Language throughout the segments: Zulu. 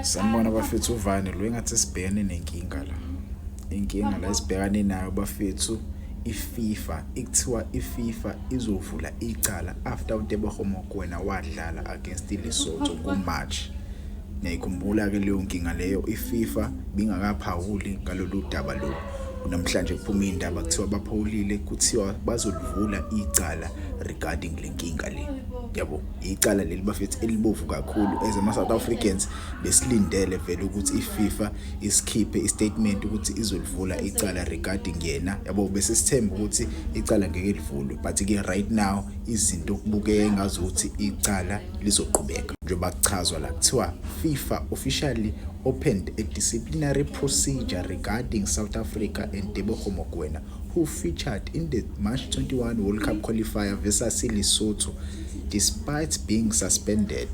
Sanibona bafethu uvane lo engathi sibhekane nenkinga la. Inkinga la sibhekane nayo bafethu iFIFA ikuthiwa iFIFA izovula icala after uTebogo Mokoena wadlala against iLesotho kuMarch. Ngiyikhumbula ke leyo nkinga leyo iFIFA bingakaphawuli ngalolu daba lo. Namhlanje kuphuma indaba kuthiwa baphawulile kuthiwa bazolivula icala regarding lenkinga le. Yabo icala leli bafethu elibovu kakhulu as ama South Africans besilindele vele ukuthi iFIFA isikhiphe istatement ukuthi izolivula icala regarding yena. Yabo bese sithemba ukuthi icala ngeke livulwe but ke right now izinto kubukeka engazuthi icala lizoqhubeka. Njengoba kuchazwa la kuthiwa FIFA officially opened a disciplinary procedure regarding South Africa and Tebogo Mokoena, who featured in the March 21 World Cup qualifier versus Lesotho, despite being suspended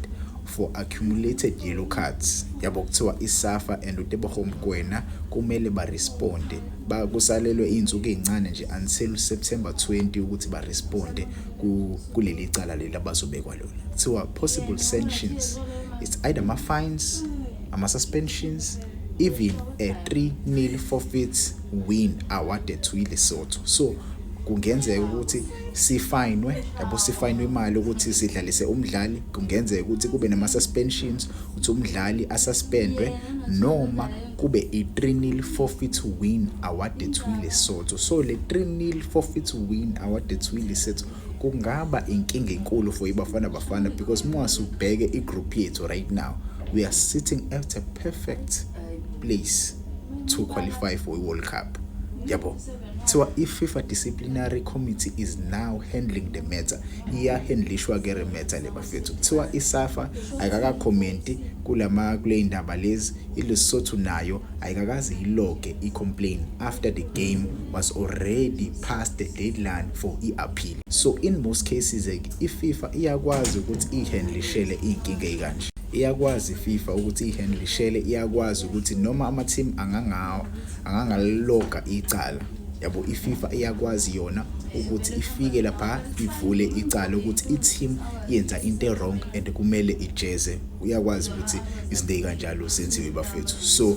for accumulated yellow cards. Yabo kuthiwa iSAFA and uTebogo Mokoena kumele baresponde kusalelwe izinsuku ezincane nje until September 20 ukuthi baresponde kuleli cala leli abazobekwa lona. Kuthiwa possible sanctions, it's either fines, suspensions, even a 3-0 forfeit win awarded to Lesotho. So kungenzeka ukuthi sifinwe imali ukuthi sidlalise umdlali, kungenzeka ukuthi kube nama suspensions ukuthi umdlali asuspendwe noma kube a 3-0 forfeit win awarded to Lesotho. So le 3-0 forfeit win awarded to Lesotho kungaba inkinga enkulu for iBafana because mwasubheke igroup yethu right now, we are sitting at a perfect place to qualify for a World Cup. Yabo. So iFIFA disciplinary committee is now handling the matter. Handlishwa ke matter le bafethu. Kuthiwa iSAFA ayikaka comment kule indaba lezi, iLesotho nayo ayikakazi iloge icomplain after the game was already past the deadline for appeal. So in most cases iFIFA iyakwazi ukuthi ihandlishele inkinga ekanje. Iyakwazi FIFA ukuthi ihandlishele, iyakwazi ukuthi noma ama team angangaloga icala. Yabo iFIFA iyakwazi yona ukuthi ifike lapha ivule icala ukuthi i-team yenza into wrong and kumele ijeze. Uyakwazi ukuthi izinto ezikanjalo senziwe bafethu. So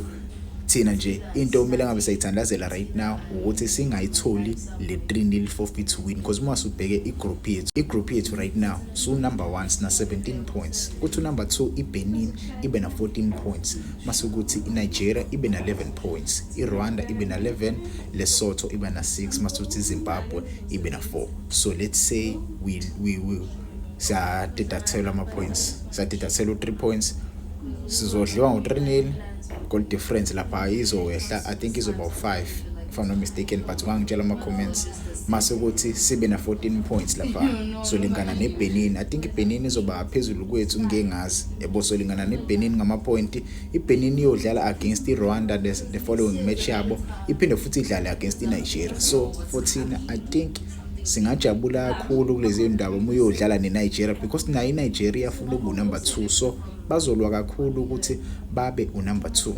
thina nje into kumele ngabe sayithandazela right now ukuthi singayitholi le 3-0 forfeit win because uma usubheke igroup yethu right now so number 1 sina 17 points, kuthi number 2 iBenin ibe na 14 points, masukuthi iNigeria ibe na 11 points, iRwanda ibe na 11, Lesotho ibe na 6, masukuthi Zimbabwe ibe na 4. So let's say we sadidactela ama points, sadidactela 3 points, sizodliwa ngo 3-0. Goal difference lapha izowehla, I think izoba 5 if I'm not mistaken, but ungangitshela ama comments mase ukuthi sibe na 14 points lapha. So lingana neBenin, I think iBenin izoba phezulu kwethu ngengazi. Yebo so lingana neBenin ngama point. iBenin iyodlala against iRwanda the following match yabo, iphinde futhi idlale against iNigeria. So 14 I think singajabula kakhulu kulezi ndaba uma uyodlala neNigeria because nayo iNigeria ifuna ubu number 2, so bazolwa kakhulu ukuthi babe unumber 2.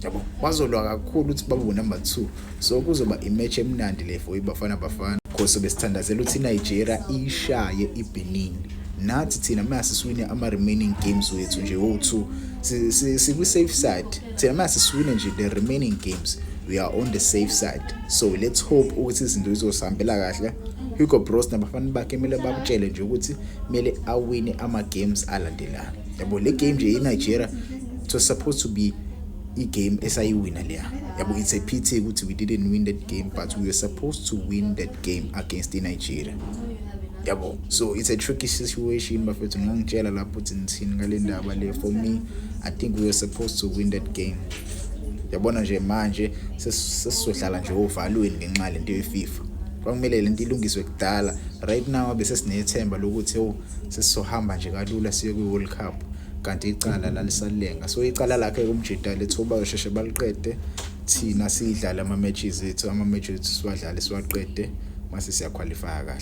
Yabo bazolwa kakhulu ukuthi babe unumber 2. So kuzoba imatch emnandi le for iBafana because besithandazela ukuthi iNigeria ishaye iBenin. Nathi thina mase siwine ama remaining games wethu nje o2 sikwi safe side. Thina mase siwine nje the remaining games, we are on the safe side. So let's hope ukuthi izinto zizosambela kahle. Hugo Broos nabafana bakhe mele bakutshele nje ukuthi mele awine ama games alandelayo. Yabo le game nje eNigeria it was supposed to be a game esayiwina leya. Yabo it's a pity ukuthi we didn't win that game, but we were supposed to win that game against Nigeria. Yabo so it's a tricky situation bafethu, ngangitshela lapho ukuthi nithini ngale ndaba le. For me I think we were supposed to win that game. Yabona nje manje sesizohlala nje ovalweni ngenxa lento yeFIFA. Kwakumele lento ilungiswe kudala. Right now bese sinethemba lokuthi sesizohamba nje kalula siye kwi-World Cup, kanti icala lalisalenga. So icala lakhe kumjida lethuba basheshe baliqede, thina sidlala ama matches ethu siwadlale siwaqede mase siya qualify kahle.